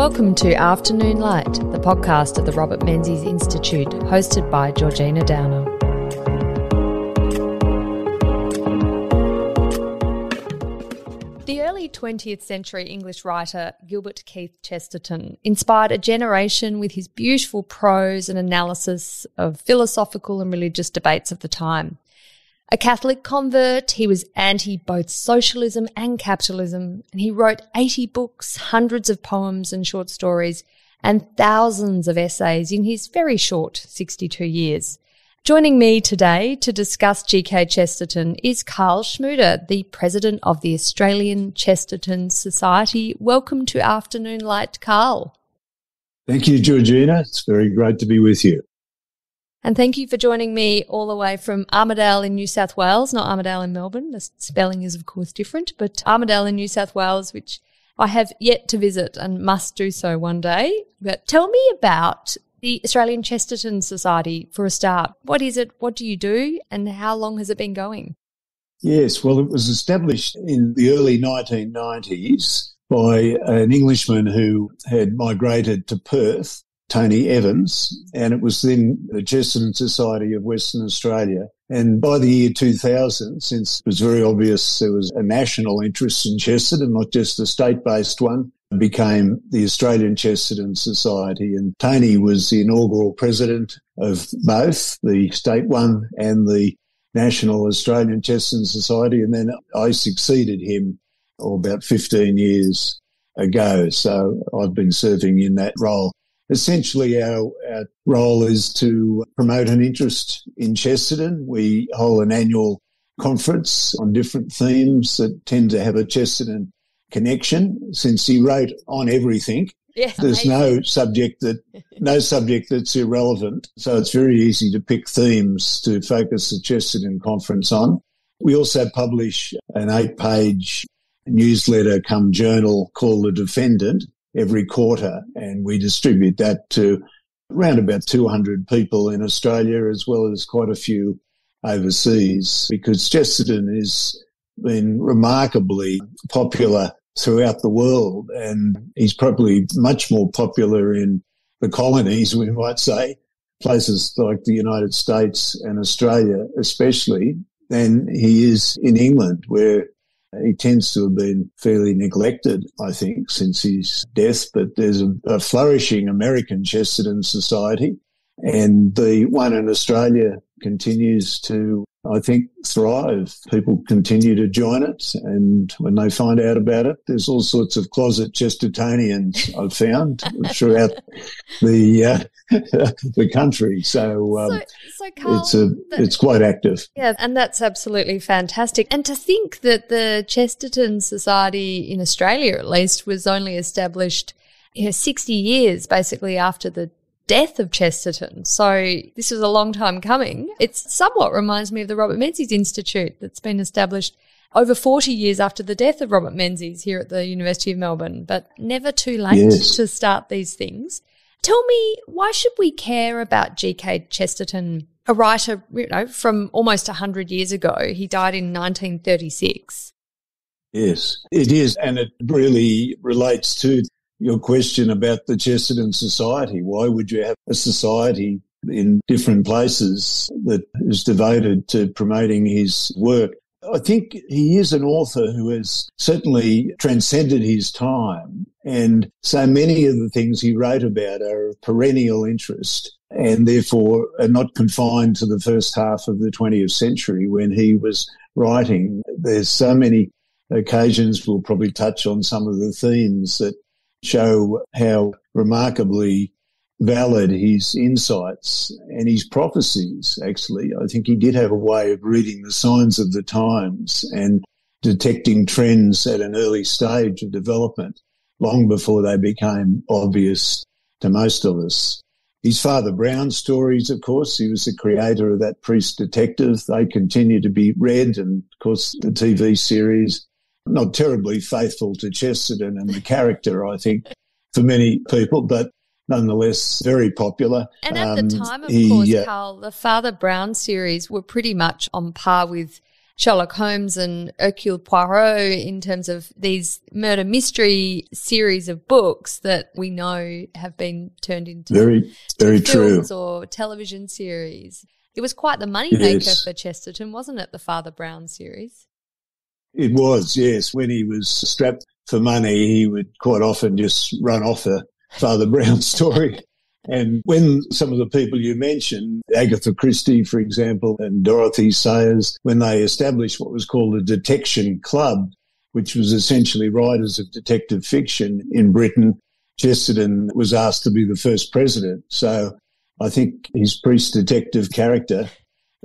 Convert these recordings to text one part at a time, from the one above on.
Welcome to Afternoon Light, the podcast of the Robert Menzies Institute, hosted by Georgina Downer. The early 20th century English writer Gilbert Keith Chesterton inspired a generation with his beautiful prose and analysis of philosophical and religious debates of the time. A Catholic convert, he was anti both socialism and capitalism, and he wrote 80 books, hundreds of poems and short stories, and thousands of essays in his very short 62 years. Joining me today to discuss GK Chesterton is Karl Schmude, the president of the Australian Chesterton Society. Welcome to Afternoon Light, Karl. Thank you, Georgina. It's very great to be with you. And thank you for joining me all the way from Armidale in New South Wales, not Armidale in Melbourne. The spelling is, of course, different, but Armidale in New South Wales, which I have yet to visit and must do so one day. But tell me about the Australian Chesterton Society for a start. What is it? What do you do? And how long has it been going? Yes, well, it was established in the early 1990s by an Englishman who had migrated to Perth, Tony Evans, and it was then the Chesterton Society of Western Australia. And by the year 2000, since it was very obvious there was a national interest in Chesterton, not just a state-based one, it became the Australian Chesterton Society. And Tony was the inaugural president of both, the state one and the National Australian Chesterton Society. And then I succeeded him about 15 years ago. So I've been serving in that role. Essentially, our role is to promote an interest in Chesterton. We hold an annual conference on different themes that tend to have a Chesterton connection. Since he wrote on everything, there's no subject that's irrelevant. So it's very easy to pick themes to focus the Chesterton conference on. We also publish an 8-page newsletter come journal called The Defendant every quarter, and we distribute that to around about 200 people in Australia as well as quite a few overseas, because Chesterton has been remarkably popular throughout the world, and he's probably much more popular in the colonies, we might say, places like the United States and Australia especially, than he is in England, where he tends to have been fairly neglected, I think, since his death. But there's a flourishing American Chesterton Society, and the one in Australia continues to, I think, thrive. People continue to join it, and when they find out about it, there's all sorts of closet Chestertonians I've found throughout the country. So Karl, it's quite active. Yeah, and that's absolutely fantastic. And to think that the Chesterton Society in Australia, at least, was only established 60 years basically after the death of Chesterton. So this was a long time coming. It somewhat reminds me of the Robert Menzies Institute that's been established over 40 years after the death of Robert Menzies here at the University of Melbourne, but never too late to start these things. Tell me, why should we care about GK Chesterton, a writer, from almost 100 years ago? He died in 1936. Yes, it is, and it really relates to your question about the Chesterton Society. Why would you have a society in different places that is devoted to promoting his work? I think he is an author who has certainly transcended his time, and so many of the things he wrote about are of perennial interest and therefore are not confined to the first half of the 20th century when he was writing. There's so many occasions, we'll probably touch on some of the themes that show how remarkably valid his insights and his prophecies, actually. I think he did have a way of reading the signs of the times and detecting trends at an early stage of development, long before they became obvious to most of us. His Father Brown stories, of course, he was the creator of that priest detective. They continue to be read, and, of course, the TV series, not terribly faithful to Chesterton and the character, I think, for many people, but nonetheless very popular. And at the time, of course, Karl, the Father Brown series were pretty much on par with Sherlock Holmes and Hercule Poirot in terms of these murder mystery series of books that we know have been turned into very films true. or television series. It was quite the moneymaker Yes. for Chesterton, wasn't it, the Father Brown series? It was, yes. When he was strapped for money, he would quite often just run off a Father Brown story. And when some of the people you mentioned, Agatha Christie, for example, and Dorothy Sayers, when they established what was called a detection club, which was essentially writers of detective fiction in Britain, Chesterton was asked to be the first president. So I think his priest detective character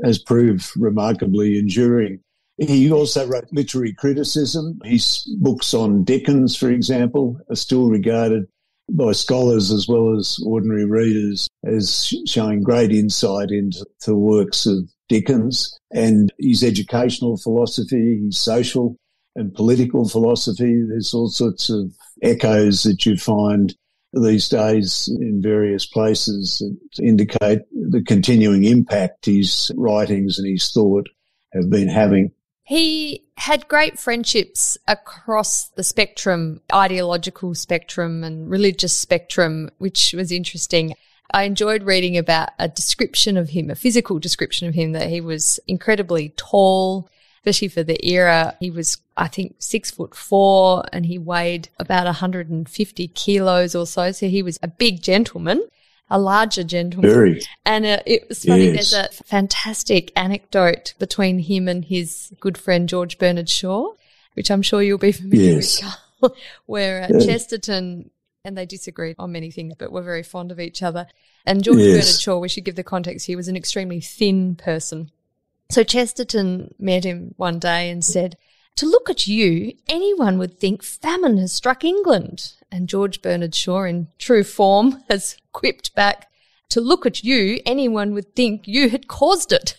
has proved remarkably enduring. He also wrote literary criticism. His books on Dickens, for example, are still regarded by scholars as well as ordinary readers as showing great insight into the works of Dickens. And his educational philosophy, his social and political philosophy, there's all sorts of echoes that you find these days in various places that indicate the continuing impact his writings and his thought have been having. He had great friendships across the spectrum, ideological spectrum and religious spectrum, which was interesting. I enjoyed reading about a description of him, a physical description of him, that he was incredibly tall, especially for the era. He was, I think, 6'4", and he weighed about 150 kilos or so. So he was a big gentleman. A larger gentleman. Very. And it was funny, Yes. There's a fantastic anecdote between him and his good friend George Bernard Shaw, which I'm sure you'll be familiar Yes. with, Karl, where Chesterton, and they disagreed on many things, but were very fond of each other. And George Yes. Bernard Shaw, we should give the context here, was an extremely thin person. So Chesterton met him one day and said, "To look at you, anyone would think famine has struck England." And George Bernard Shaw, in true form, has quipped back, "To look at you, anyone would think you had caused it."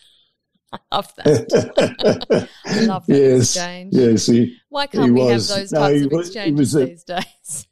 I love that. I love that exchange. Yes, Why can't we have those types of he exchanges was these days?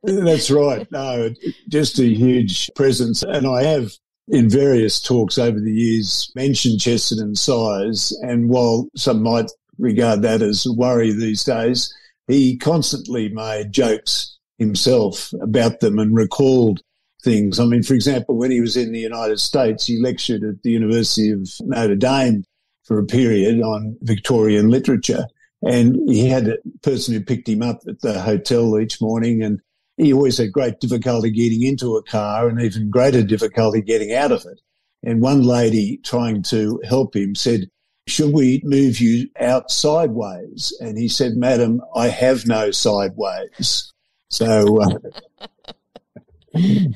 That's right. No, just a huge presence. And I have, in various talks over the years, mentioned Chesterton's size. And while some might regard that as a worry these days, he constantly made jokes himself about them and recalled things. I mean, for example, when he was in the United States, he lectured at the University of Notre Dame for a period on Victorian literature. And he had a person who picked him up at the hotel each morning, and he always had great difficulty getting into a car and even greater difficulty getting out of it. And one lady trying to help him said, "Should we move you out sideways?" And he said, "Madam, I have no sideways." So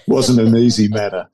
wasn't an easy matter.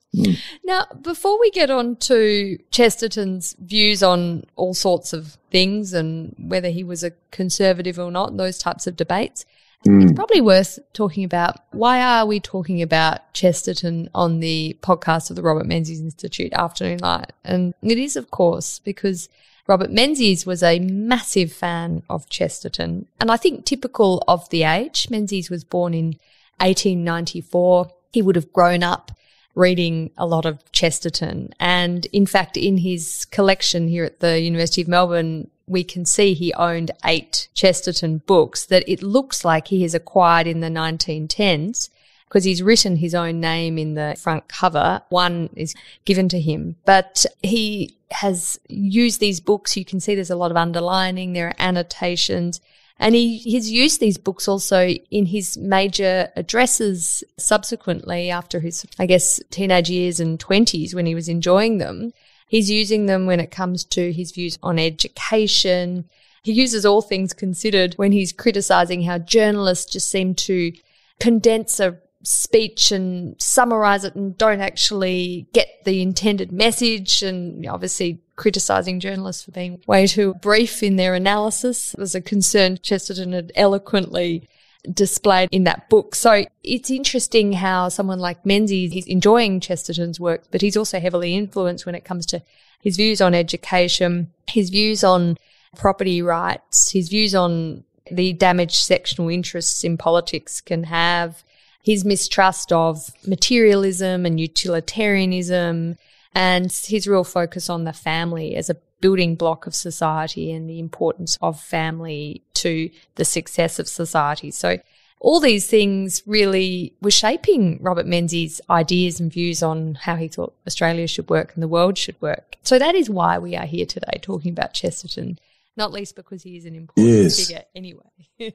Now, before we get on to Chesterton's views on all sorts of things and whether he was a conservative or not, those types of debates, it's probably worth talking about why are we talking about Chesterton on the podcast of the Robert Menzies Institute Afternoon Light? And it is, of course, because Robert Menzies was a massive fan of Chesterton, and I think typical of the age. Menzies was born in 1894. He would have grown up reading a lot of Chesterton, and in fact, in his collection here at the University of Melbourne, we can see he owned 8 Chesterton books that it looks like he has acquired in the 1910s, because he's written his own name in the front cover. One is given to him, but he has used these books. You can see there's a lot of underlining, there are annotations, and he has used these books also in his major addresses subsequently after his, I guess, teenage years and 20s when he was enjoying them. He's using them when it comes to his views on education. He uses All Things Considered when he's criticising how journalists just seem to condense a speech and summarise it and don't actually get the intended message, and obviously criticising journalists for being way too brief in their analysis. It was a concern Chesterton had eloquently displayed in that book. So it's interesting how someone like Menzies, he's enjoying Chesterton's work, but he's also heavily influenced when it comes to his views on education, his views on property rights, his views on the damage sectional interests in politics can have, his mistrust of materialism and utilitarianism, and his real focus on the family as a building block of society and the importance of family to the success of society. So all these things really were shaping Robert Menzies' ideas and views on how he thought Australia should work and the world should work. So that is why we are here today talking about Chesterton, not least because he is an important figure anyway.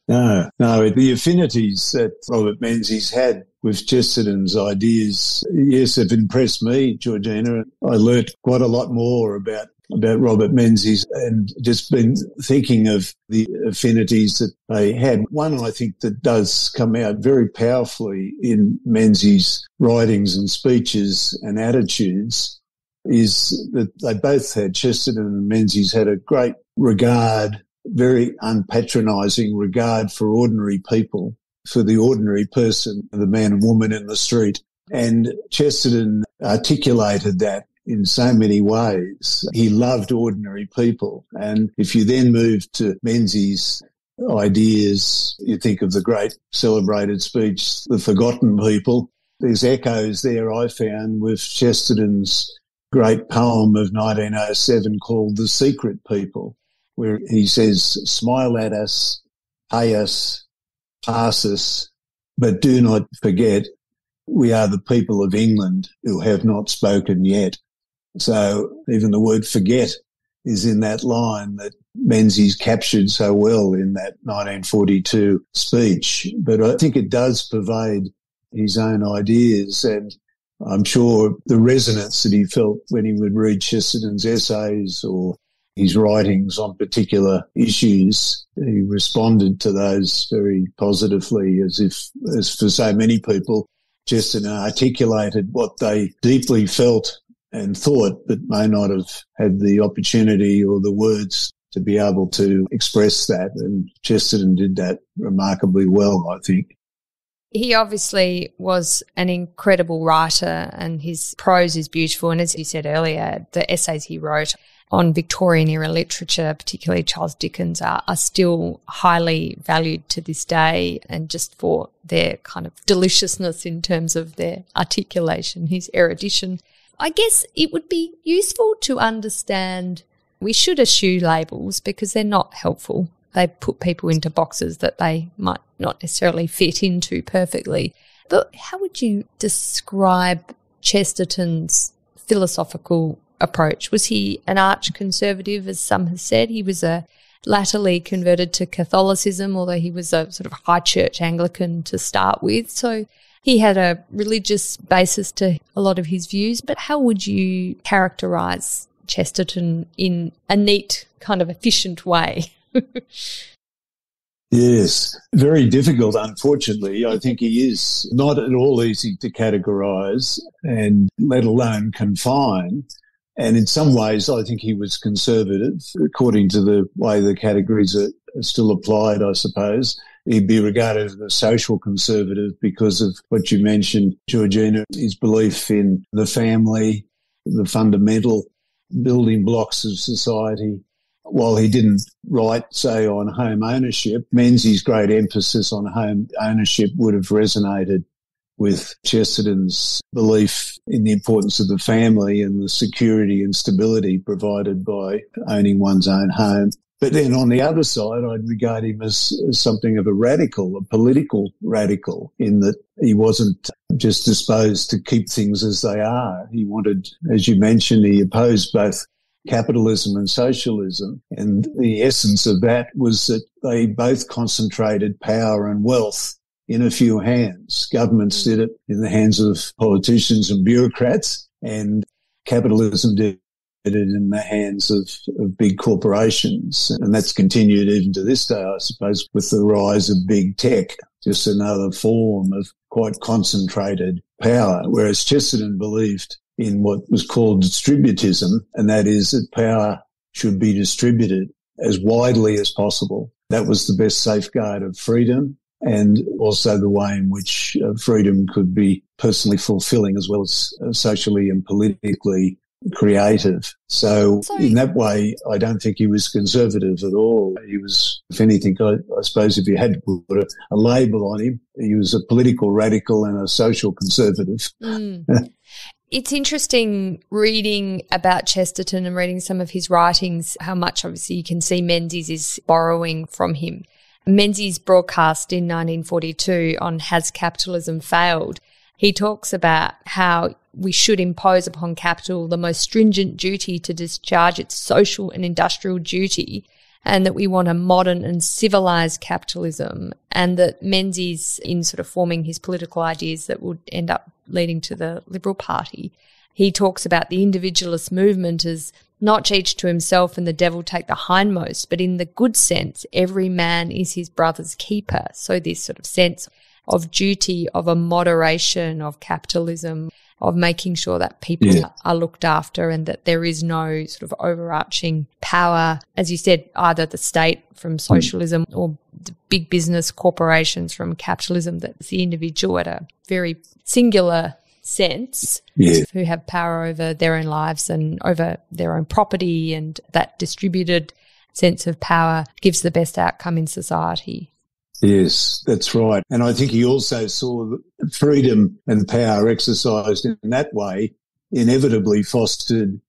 No, the affinities that Robert Menzies had with Chesterton's ideas, yes, have impressed me, Georgina. I learnt quite a lot more about Robert Menzies and just been thinking of the affinities that they had. One, I think, that does come out very powerfully in Menzies' writings and speeches and attitudes is that they both had, Chesterton and Menzies had a great regard, very unpatronising regard for ordinary people, for the ordinary person, the man and woman in the street. And Chesterton articulated that in so many ways. He loved ordinary people. And if you then move to Menzies' ideas, you think of the great celebrated speech, The Forgotten People. There's echoes there, I found, with Chesterton's great poem of 1907 called The Secret People, where he says, smile at us, pay us, pass us, but do not forget we are the people of England who have not spoken yet. So even the word forget is in that line that Menzies captured so well in that 1942 speech. But I think it does pervade his own ideas, and I'm sure the resonance that he felt when he would read Chesterton's essays or his writings on particular issues, he responded to those very positively, as for so many people, Chesterton articulated what they deeply felt and thought, but may not have had the opportunity or the words to be able to express that. And Chesterton did that remarkably well, I think. He obviously was an incredible writer and his prose is beautiful. And as you said earlier, the essays he wrote on Victorian era literature, particularly Charles Dickens, are still highly valued to this day, and just for their kind of deliciousness in terms of their articulation, his erudition. I guess it would be useful to understand, we should eschew labels because they're not helpful. They put people into boxes that they might not necessarily fit into perfectly. But how would you describe Chesterton's philosophical approach? Was he an arch-conservative, as some have said? He was latterly converted to Catholicism, although he was a sort of high church Anglican to start with. So he had a religious basis to a lot of his views. But how would you characterise Chesterton in a neat, kind of efficient way? Yes, very difficult, unfortunately. I think he is not at all easy to categorise and let alone confine. And in some ways, I think he was conservative, according to the way the categories are still applied, I suppose. He'd be regarded as a social conservative because of what you mentioned, Georgina, his belief in the family, the fundamental building blocks of society. While he didn't write, say, on home ownership, Menzies' great emphasis on home ownership would have resonated with Chesterton's belief in the importance of the family and the security and stability provided by owning one's own home. But then on the other side, I'd regard him as something of a radical, a political radical, in that he wasn't just disposed to keep things as they are. He wanted, as you mentioned, he opposed both capitalism and socialism. And the essence of that was that they both concentrated power and wealth in a few hands. Governments did it in the hands of politicians and bureaucrats, and capitalism did it in the hands of big corporations. And that's continued even to this day, I suppose, with the rise of big tech, just another form of quite concentrated power. Whereas Chesterton believed in what was called distributism, and that is that power should be distributed as widely as possible. That was the best safeguard of freedom, and also the way in which freedom could be personally fulfilling as well as socially and politically creative. So in that way, I don't think he was conservative at all. He was, if anything, I suppose if you had to put a label on him, he was a political radical and a social conservative. It's interesting reading about Chesterton and reading some of his writings, how much obviously you can see Menzies is borrowing from him. Menzies broadcast in 1942 on Has Capitalism Failed? He talks about how we should impose upon capital the most stringent duty to discharge its social and industrial duty, and that we want a modern and civilised capitalism, and that Menzies, in sort of forming his political ideas that would end up leading to the Liberal Party, he talks about the individualist movement as not each to himself and the devil take the hindmost, but in the good sense, every man is his brother's keeper. So this sort of sense of duty, of a moderation of capitalism, of making sure that people are looked after and that there is no sort of overarching power, as you said, either the state from socialism or the big business corporations from capitalism, that's the individual at a very singular sense who have power over their own lives and over their own property, and that distributed sense of power gives the best outcome in society. Yes, that's right. And I think he also saw that freedom and power exercised in that way inevitably fostered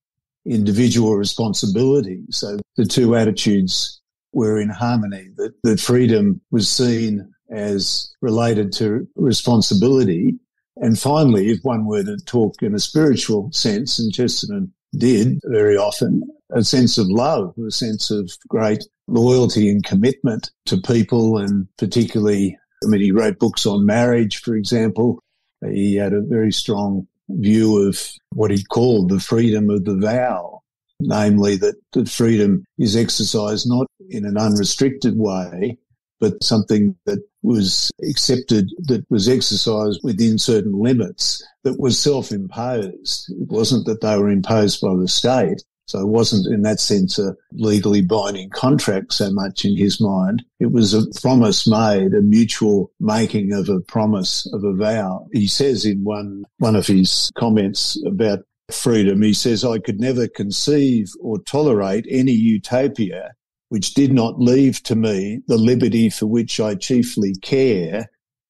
individual responsibility. So the two attitudes were in harmony, that freedom was seen as related to responsibility. And finally, if one were to talk in a spiritual sense, and Chesterton did very often, a sense of love, a sense of great loyalty and commitment to people, and particularly, he wrote books on marriage, for example. He had a very strong view of what he called the freedom of the vow, namely that freedom is exercised not in an unrestricted way, but something that was accepted, that was exercised within certain limits, that was self-imposed. It wasn't that they were imposed by the state. So it wasn't in that sense a legally binding contract so much in his mind. It was a promise made, a mutual making of a promise, of a vow. He says in one of his comments about freedom, he says, "I could never conceive or tolerate any utopia which did not leave to me the liberty for which I chiefly care,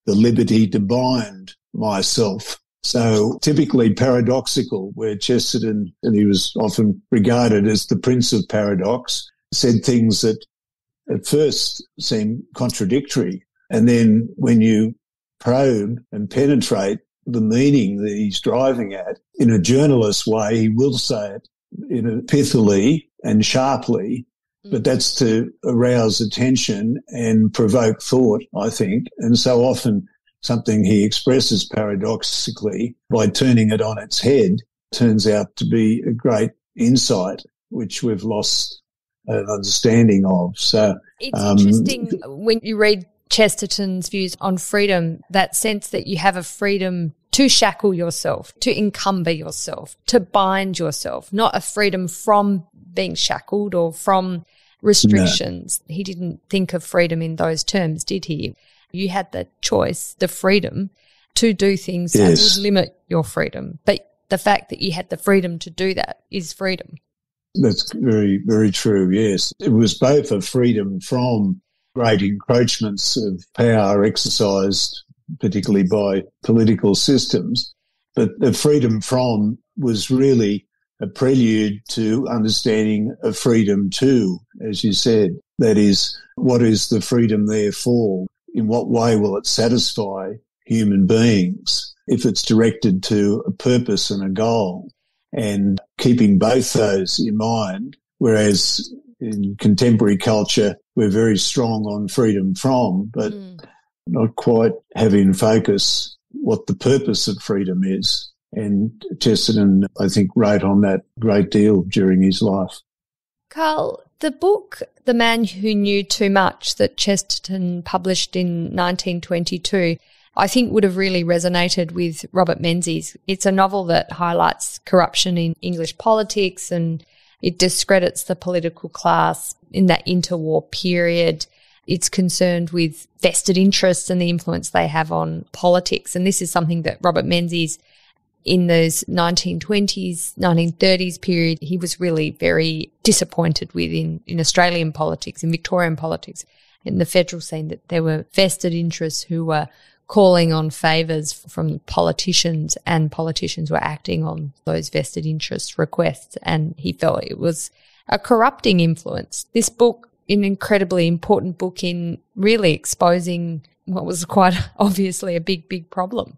the liberty to bind myself." So typically paradoxical, where Chesterton, and he was often regarded as the prince of paradox, said things that at first seem contradictory. And then when you probe and penetrate the meaning that he's driving at, in a journalist way, he will say it pithily and sharply, but that's to arouse attention and provoke thought, I think. And so often something he expresses paradoxically, by turning it on its head, turns out to be a great insight, which we've lost an understanding of. So it's interesting when you read Chesterton's views on freedom, that sense that you have a freedom to shackle yourself, to encumber yourself, to bind yourself, not a freedom from being shackled or from restrictions. No. He didn't think of freedom in those terms, did he? You had the choice, the freedom to do things that would limit your freedom. But the fact that you had the freedom to do that is freedom. That's very, very true, yes. It was both a freedom from great encroachments of power exercised, particularly by political systems, but the freedom from was really a prelude to understanding a freedom to, as you said. That is, what is the freedom there for? In what way will it satisfy human beings if it's directed to a purpose and a goal? And keeping both those in mind, whereas in contemporary culture we're very strong on freedom from, but not quite have in focus what the purpose of freedom is. And Chesterton, I think, wrote on that a great deal during his life. Karl, the book The Man Who Knew Too Much that Chesterton published in 1922, I think would have really resonated with Robert Menzies. It's a novel that highlights corruption in English politics, and it discredits the political class in that interwar period. It's concerned with vested interests and the influence they have on politics. And this is something that Robert Menzies, in those 1920s, 1930s period, he was really very disappointed with in Australian politics, in Victorian politics, in the federal scene, that there were vested interests who were calling on favours from politicians, and politicians were acting on those vested interest requests, and he felt it was a corrupting influence. This book, an incredibly important book in really exposing what was quite obviously a big, big problem.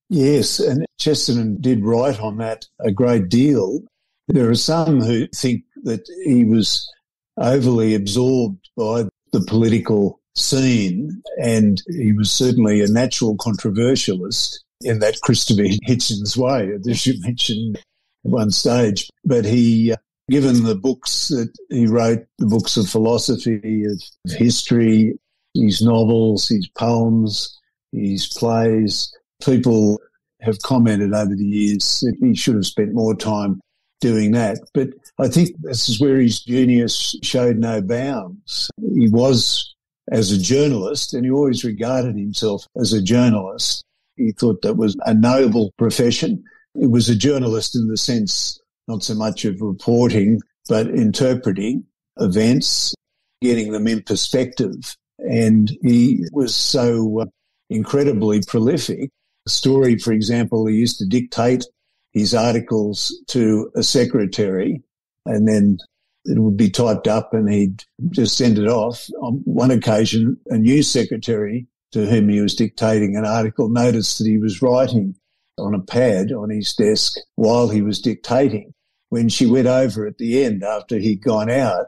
Yes, and Chesterton did write on that a great deal. There are some who think that he was overly absorbed by the political scene, and he was certainly a natural controversialist in that Christopher Hitchens way, as you mentioned at one stage. But he, given the books that he wrote, the books of philosophy, of history, his novels, his poems, his plays, people have commented over the years that he should have spent more time doing that. But I think this is where his genius showed no bounds. He was, as a journalist, and he always regarded himself as a journalist. He thought that was a noble profession. He was a journalist in the sense not so much of reporting, but interpreting events, getting them in perspective. And he was so incredibly prolific. A story, for example, he used to dictate his articles to a secretary, and then it would be typed up and he'd just send it off. On one occasion, a new secretary to whom he was dictating an article noticed that he was writing on a pad on his desk while he was dictating. When she went over at the end after he'd gone out,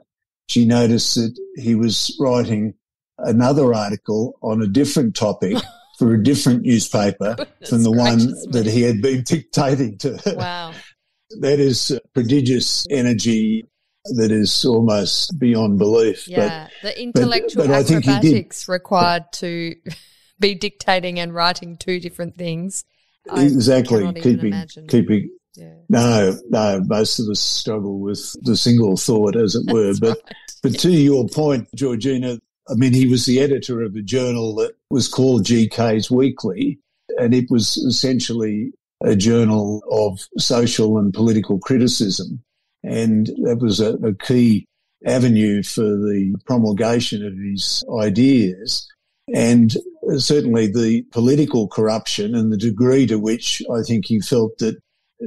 she noticed that he was writing another article on a different topic for a different newspaper from the one that he had been dictating to. Wow. That is prodigious energy that is almost beyond belief. Yeah, the intellectual acrobatics required to be dictating and writing two different things. Exactly. Keeping. Yeah. No, most of us struggle with the single thought, as it were. But to your point, Georgina, I mean, he was the editor of a journal that was called GK's Weekly, and it was essentially a journal of social and political criticism. And that was a key avenue for the promulgation of his ideas. And certainly the political corruption and the degree to which I think he felt that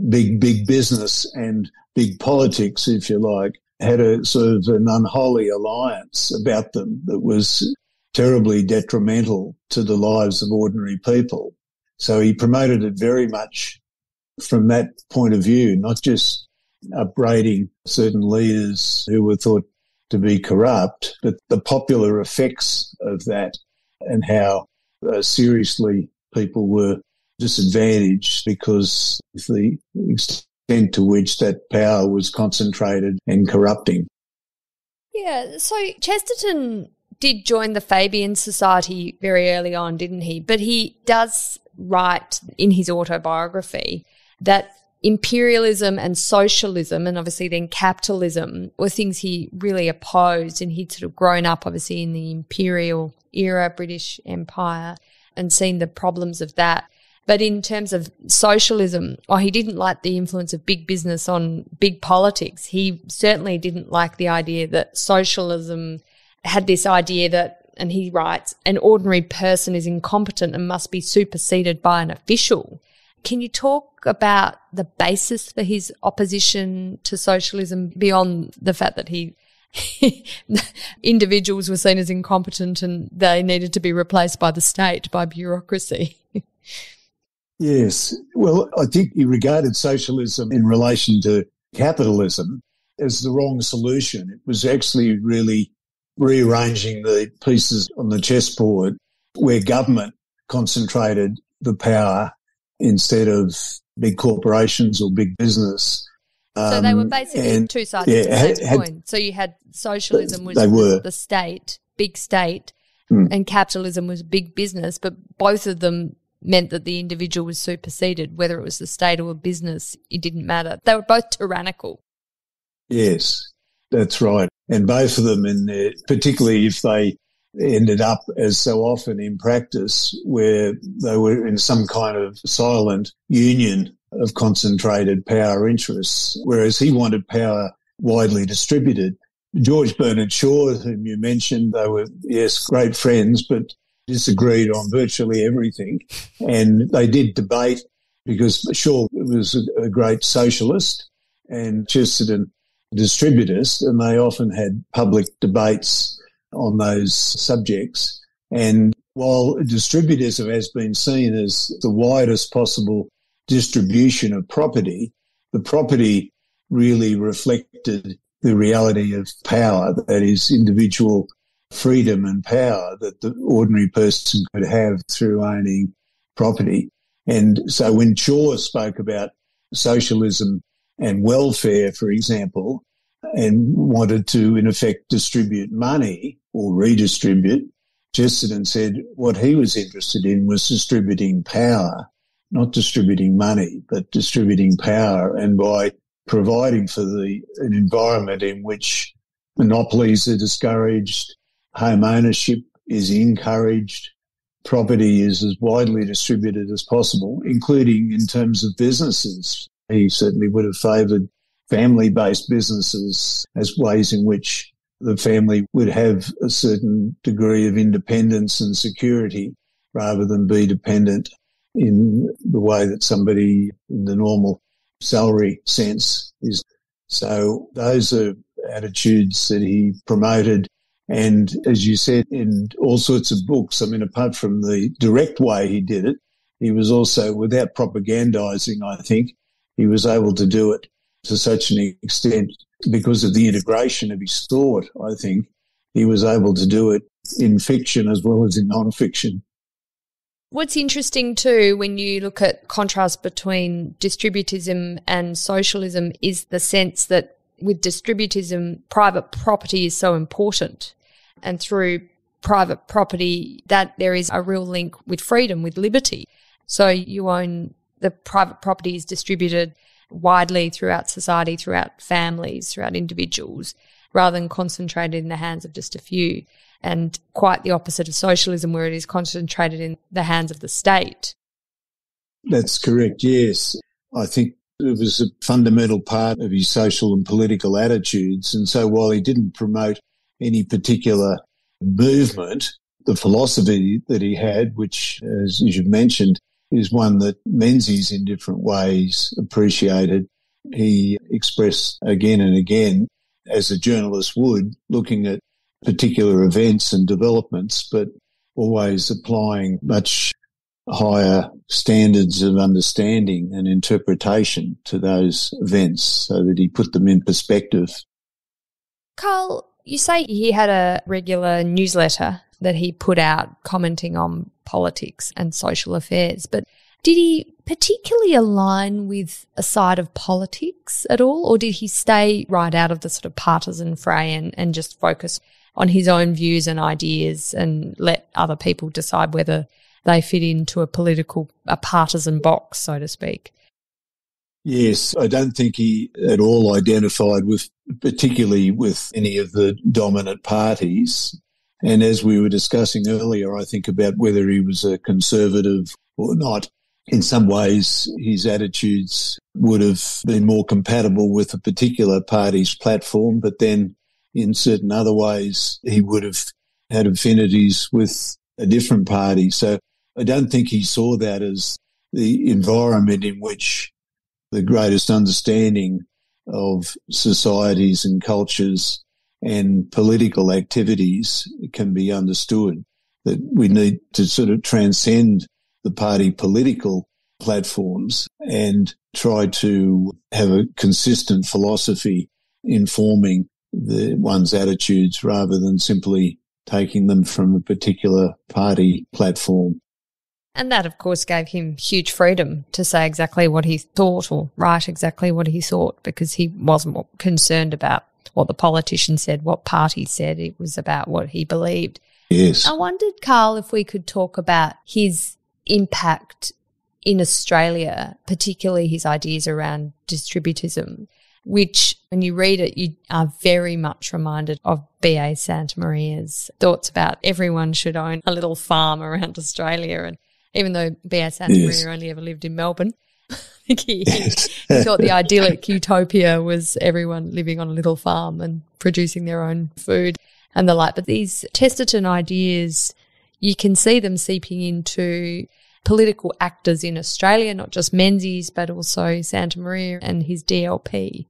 big business and big politics, if you like, had a sort of an unholy alliance about them that was terribly detrimental to the lives of ordinary people. So he promoted it very much from that point of view, not just upbraiding certain leaders who were thought to be corrupt, but the popular effects of that and how seriously people were disadvantaged because of the extent to which that power was concentrated and corrupting. Yeah, so Chesterton did join the Fabian Society very early on, didn't he? But he does write in his autobiography that imperialism and socialism, and obviously then capitalism, were things he really opposed, and he'd sort of grown up obviously in the imperial era, British Empire, and seen the problems of that. But in terms of socialism, he didn't like the influence of big business on big politics. He certainly didn't like the idea that socialism had this idea that, and he writes, an ordinary person is incompetent and must be superseded by an official. Can you talk about the basis for his opposition to socialism beyond the fact that individuals were seen as incompetent and they needed to be replaced by the state, by bureaucracy? Yes. Well, I think he regarded socialism in relation to capitalism as the wrong solution. It was actually really rearranging the pieces on the chessboard where government concentrated the power instead of big corporations or big business. So they were basically two sides of the same coin. So you had socialism was the state, big state, and capitalism was big business, but both of them meant that the individual was superseded, whether it was the state or a business, it didn't matter. They were both tyrannical. Yes, that's right. And both of them, particularly if they ended up, as so often in practice, where they were in some kind of silent union of concentrated power interests, whereas he wanted power widely distributed. George Bernard Shaw, whom you mentioned, they were, yes, great friends, but disagreed on virtually everything. And they did debate because Shaw was a great socialist and Chesterton a distributist, and they often had public debates on those subjects. And while distributism has been seen as the widest possible distribution of property, the property really reflected the reality of power, that is, individual freedom and power that the ordinary person could have through owning property. And so when Shaw spoke about socialism and welfare, for example, and wanted to, in effect, distribute money or redistribute, Chesterton said what he was interested in was distributing power, not distributing money, but distributing power. And by providing for an environment in which monopolies are discouraged, home ownership is encouraged, property is as widely distributed as possible, including in terms of businesses. He certainly would have favoured family-based businesses as ways in which the family would have a certain degree of independence and security rather than be dependent in the way that somebody in the normal salary sense is. So those are attitudes that he promoted. And as you said, in all sorts of books, I mean, apart from the direct way he did it, he was also, without propagandising, I think, he was able to do it to such an extent because of the integration of his thought, I think. He was able to do it in fiction as well as in non-fiction. What's interesting too, when you look at contrast between distributism and socialism, is the sense that with distributism, private property is so important. And through private property, that there is a real link with freedom, with liberty. So you own, the private property is distributed widely throughout society, throughout families, throughout individuals, rather than concentrated in the hands of just a few. And quite the opposite of socialism, where it is concentrated in the hands of the state. That's correct, yes. I think it was a fundamental part of his social and political attitudes. And so while he didn't promote any particular movement, the philosophy that he had, which, as you've mentioned, is one that Menzies in different ways appreciated, he expressed again and again, as a journalist would, looking at particular events and developments, but always applying much higher standards of understanding and interpretation to those events so that he put them in perspective. Karl, you say he had a regular newsletter that he put out commenting on politics and social affairs, but did he particularly align with a side of politics at all, or did he stay right out of the sort of partisan fray and just focus on his own views and ideas and let other people decide whether they fit into a partisan box, so to speak? Yes, I don't think he at all identified particularly with any of the dominant parties. And as we were discussing earlier, I think about whether he was a conservative or not. In some ways, his attitudes would have been more compatible with a particular party's platform, but then in certain other ways, he would have had affinities with a different party. So I don't think he saw that as the environment in which the greatest understanding of societies and cultures and political activities can be understood, that we need to sort of transcend the party political platforms and try to have a consistent philosophy informing one's attitudes rather than simply taking them from a particular party platform. And that, of course, gave him huge freedom to say exactly what he thought or write exactly what he thought, because he wasn't concerned about what the politician said, what party said. It was about what he believed. Yes. I wondered, Karl, if we could talk about his impact in Australia, particularly his ideas around distributism, which when you read it, you are very much reminded of B.A. Santamaria's thoughts about everyone should own a little farm around Australia. And even though B.A. Santamaria only ever lived in Melbourne, I think he thought the idyllic utopia was everyone living on a little farm and producing their own food and the like. But these Chesterton ideas, you can see them seeping into political actors in Australia, not just Menzies, but also Santa Maria and his DLP.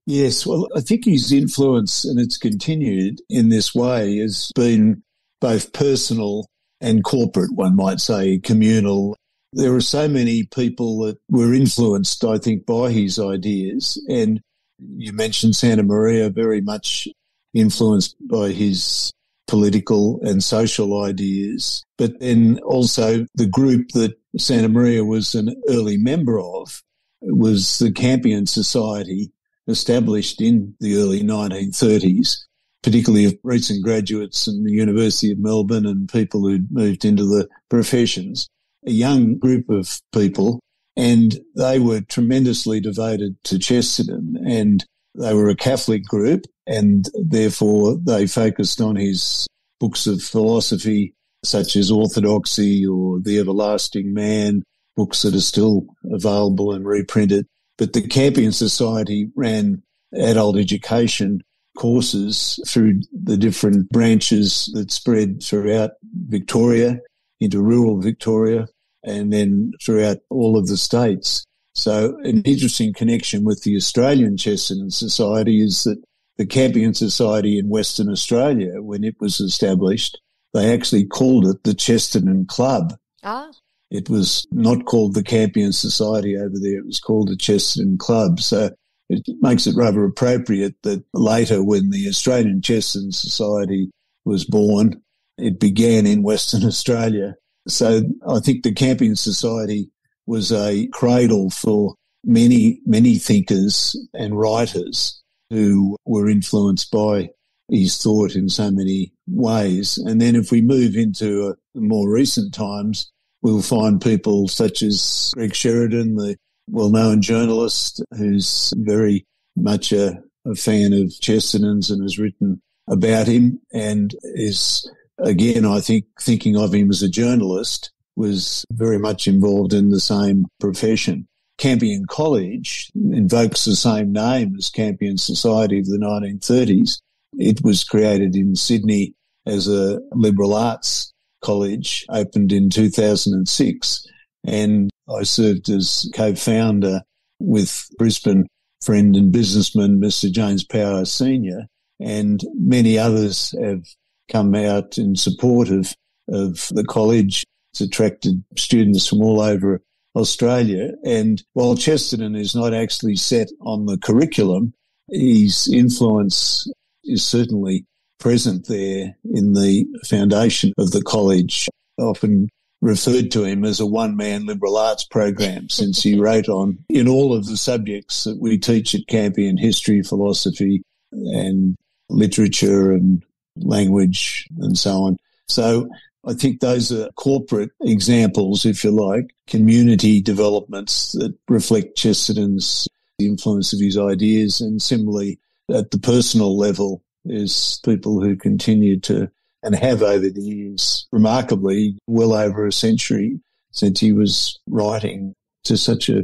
Yes, well, I think his influence, and it's continued in this way, has been both personal and corporate, one might say, communal. There are so many people that were influenced, I think, by his ideas. And you mentioned Santa Maria, very much influenced by his political and social ideas. But then also the group that Santa Maria was an early member of was the Campion Society, established in the early 1930s, particularly of recent graduates in the University of Melbourne and people who'd moved into the professions, a young group of people, and they were tremendously devoted to Chesterton, and they were a Catholic group, and therefore they focused on his books of philosophy such as Orthodoxy or The Everlasting Man, books that are still available and reprinted. But the Campion Society ran adult education courses through the different branches that spread throughout Victoria, into rural Victoria, and then throughout all of the states. So an interesting connection with the Australian Chesterton Society is that the Campion Society in Western Australia, when it was established, they actually called it the Chesterton Club. Ah. It was not called the Campion Society over there. It was called the Chesterton Club. So it makes it rather appropriate that later, when the Australian Chesterton Society was born, it began in Western Australia. So I think the Campion Society was a cradle for many, many thinkers and writers who were influenced by his thought in so many ways. And then if we move into more recent times, we'll find people such as Greg Sheridan, the well-known journalist, who's very much a fan of Chesterton's and has written about him and is, again, I think, thinking of him as a journalist, was very much involved in the same profession. Campion College invokes the same name as Campion Society of the 1930s. It was created in Sydney as a liberal arts college, opened in 2006, and I served as co-founder with Brisbane friend and businessman Mr. James Power Sr., and many others have come out in support of the college. It's attracted students from all over Australia, and while Chesterton is not actually set on the curriculum, his influence is certainly present there in the foundation of the college. I often referred to him as a one-man liberal arts program, since he wrote on in all of the subjects that we teach at Campion: history, philosophy and literature and language and so on. So I think those are corporate examples, if you like, community developments that reflect Chesterton's influence of his ideas. And similarly, at the personal level, is people who continue to, and have over the years, remarkably, well over a century since he was writing to such a,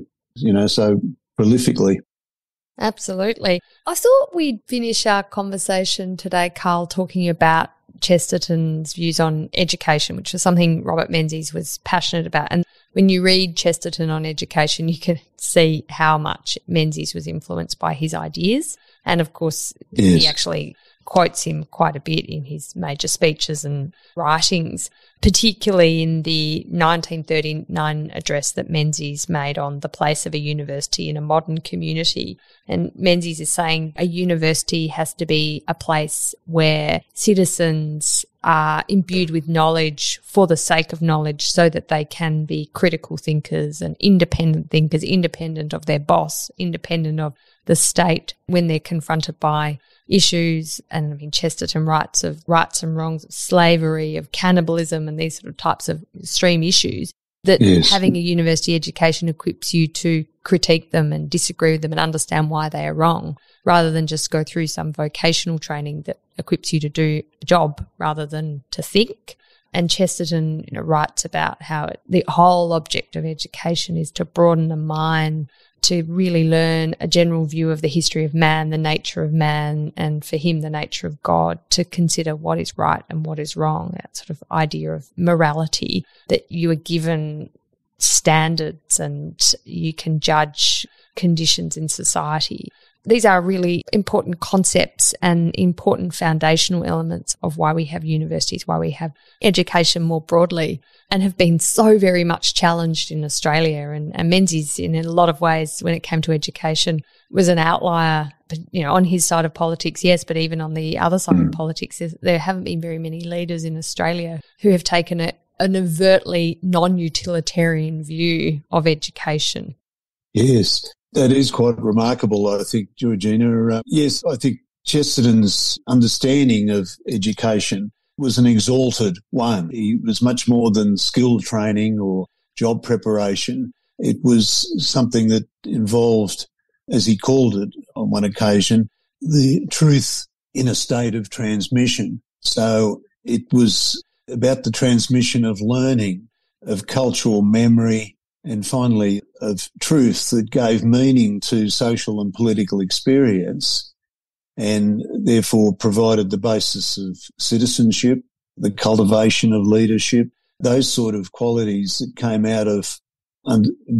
so prolifically. Absolutely. I thought we'd finish our conversation today, Karl, talking about Chesterton's views on education, which was something Robert Menzies was passionate about. And when you read Chesterton on education, you can see how much Menzies was influenced by his ideas. And of course, yes, he actually quotes him quite a bit in his major speeches and writings, particularly in the 1939 address that Menzies made on the place of a university in a modern community. And Menzies is saying a university has to be a place where citizens are imbued with knowledge for the sake of knowledge, so that they can be critical thinkers and independent thinkers, independent of their boss, independent of the state when they're confronted by issues. And I mean, Chesterton writes of rights and wrongs, of slavery, of cannibalism, and these sort of types of extreme issues, that yes, having a university education equips you to critique them and disagree with them and understand why they are wrong, rather than just go through some vocational training that equips you to do a job rather than to think. And Chesterton writes about how the whole object of education is to broaden the mind, to really learn a general view of the history of man, the nature of man, and for him, the nature of God, to consider what is right and what is wrong, that sort of idea of morality, that you are given standards and you can judge conditions in society. These are really important concepts and important foundational elements of why we have universities, why we have education more broadly, and have been so very much challenged in Australia. And Menzies, in a lot of ways, when it came to education, was an outlier, but, on his side of politics, yes, but even on the other side of politics, there haven't been very many leaders in Australia who have taken an overtly non-utilitarian view of education. Yes. That is quite remarkable, I think, Georgina. Yes, I think Chesterton's understanding of education was an exalted one. He was much more than skill training or job preparation. It was something that involved, as he called it on one occasion, the truth in a state of transmission. So it was about the transmission of learning, of cultural memory, and finally of truth that gave meaning to social and political experience, and therefore provided the basis of citizenship, the cultivation of leadership, those sort of qualities that came out of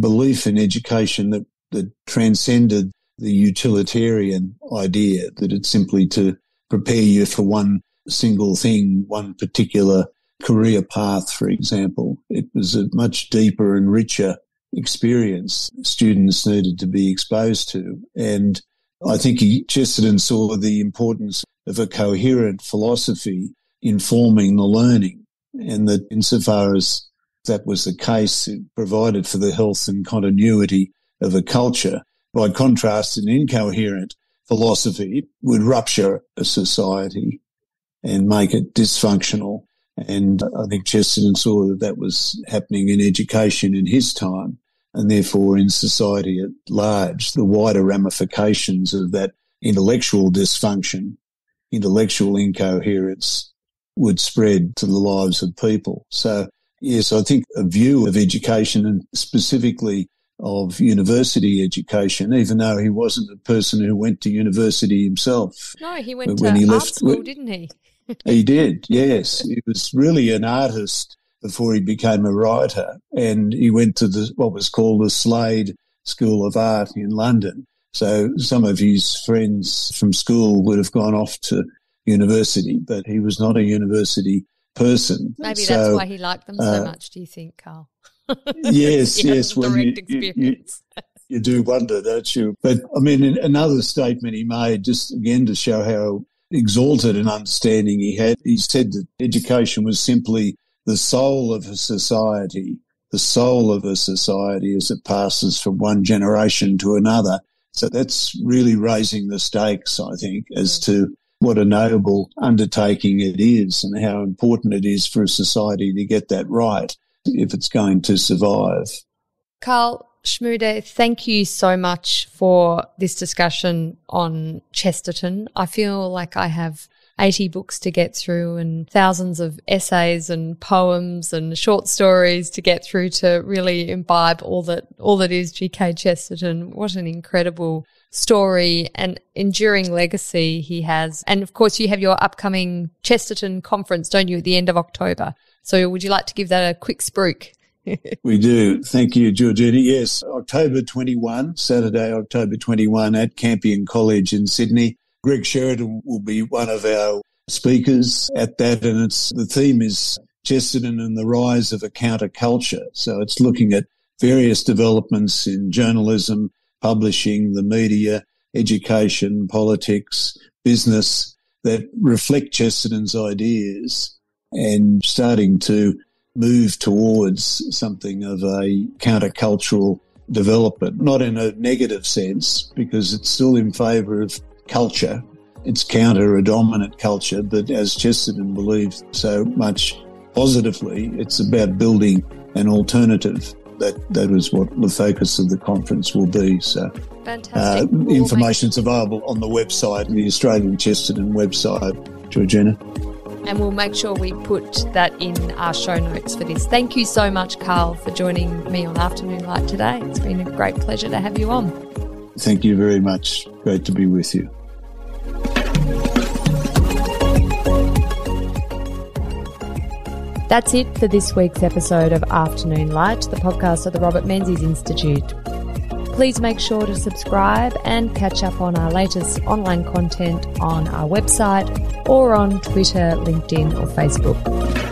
belief in education that transcended the utilitarian idea, that it's simply to prepare you for one single thing, one particular career path, for example. It was a much deeper and richer experience students needed to be exposed to. And I think Chesterton saw the importance of a coherent philosophy informing the learning, and that insofar as that was the case, it provided for the health and continuity of a culture. By contrast, an incoherent philosophy would rupture a society and make it dysfunctional. And I think Chesterton saw that was happening in education in his time, and therefore in society at large. The wider ramifications of that intellectual dysfunction, intellectual incoherence, would spread to the lives of people. So, yes, I think a view of education, and specifically of university education, even though he wasn't a person who went to university himself. No, he went to art school, didn't he? He did, yes. He was really an artist before he became a writer, and he went to what was called the Slade School of Art in London. So some of his friends from school would have gone off to university, but he was not a university person. Maybe that's why he liked them so much, do you think, Karl? Yes, yes. Well, direct experience. You do wonder, don't you? But, I mean, another statement he made, just again to show how exalted an understanding he had, he said that education was simply the soul of a society, as it passes from one generation to another. So that's really raising the stakes, I think, as to what a noble undertaking it is and how important it is for a society to get that right if it's going to survive. Karl, Schmude, thank you so much for this discussion on Chesterton. I feel like I have 80 books to get through and thousands of essays and poems and short stories to get through to really imbibe all that is GK Chesterton. What an incredible story and enduring legacy he has. And, of course, you have your upcoming Chesterton conference, don't you, at the end of October? So would you like to give that a quick spruik? We do. Thank you, Georgina. Yes, October 21, Saturday, October 21 at Campion College in Sydney. Greg Sheridan will be one of our speakers at that, and the theme is Chesterton and the Rise of a Counterculture. So it's looking at various developments in journalism, publishing, the media, education, politics, business that reflect Chesterton's ideas and starting to move towards something of a countercultural development, not in a negative sense, because it's still in favour of culture. It's counter a dominant culture, but as Chesterton believed so much positively, it's about building an alternative. That is what the focus of the conference will be. So, fantastic. Information's available on the website, the Australian Chesterton website, Georgina. And we'll make sure we put that in our show notes for this. Thank you so much, Karl, for joining me on Afternoon Light today. It's been a great pleasure to have you on. Thank you very much. Great to be with you. That's it for this week's episode of Afternoon Light, the podcast of the Robert Menzies Institute. Please make sure to subscribe and catch up on our latest online content on our website or on Twitter, LinkedIn or Facebook.